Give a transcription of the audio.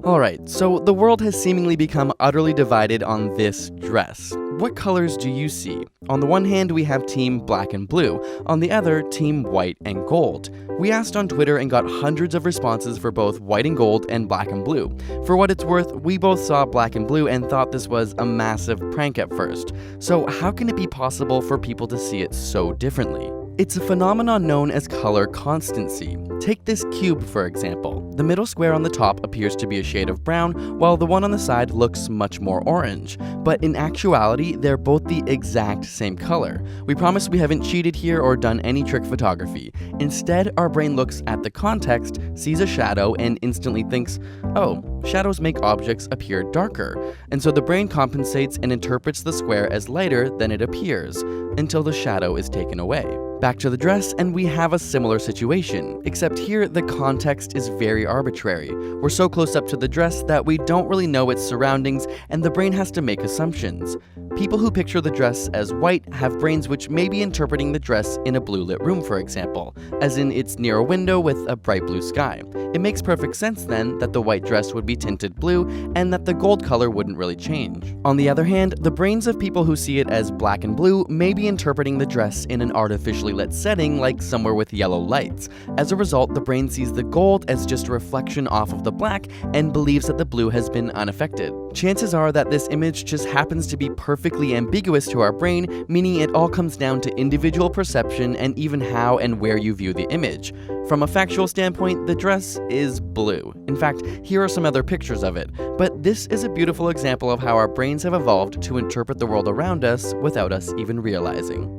Alright, so the world has seemingly become utterly divided on this dress. What colors do you see? On the one hand, we have team black and blue, on the other, team white and gold. We asked on Twitter and got hundreds of responses for both white and gold and black and blue. For what it's worth, we both saw black and blue and thought this was a massive prank at first. So how can it be possible for people to see it so differently? It's a phenomenon known as color constancy. Take this cube, for example. The middle square on the top appears to be a shade of brown, while the one on the side looks much more orange. But in actuality, they're both the exact same color. We promise we haven't cheated here or done any trick photography. Instead, our brain looks at the context, sees a shadow, and instantly thinks, oh, shadows make objects appear darker. And so the brain compensates and interprets the square as lighter than it appears, until the shadow is taken away. Back to the dress, and we have a similar situation, except here the context is very arbitrary. We're so close up to the dress that we don't really know its surroundings, and the brain has to make assumptions. People who picture the dress as white have brains which may be interpreting the dress in a blue lit room, for example, as in it's near a window with a bright blue sky. It makes perfect sense then that the white dress would be tinted blue and that the gold color wouldn't really change. On the other hand, the brains of people who see it as black and blue may be interpreting the dress in an artificially lit setting like somewhere with yellow lights. As a result, the brain sees the gold as just a reflection off of the black and believes that the blue has been unaffected. Chances are that this image just happens to be perfectly ambiguous to our brain, meaning it all comes down to individual perception and even how and where you view the image. From a factual standpoint, the dress is blue. In fact, here are some other pictures of it. But this is a beautiful example of how our brains have evolved to interpret the world around us without us even realizing.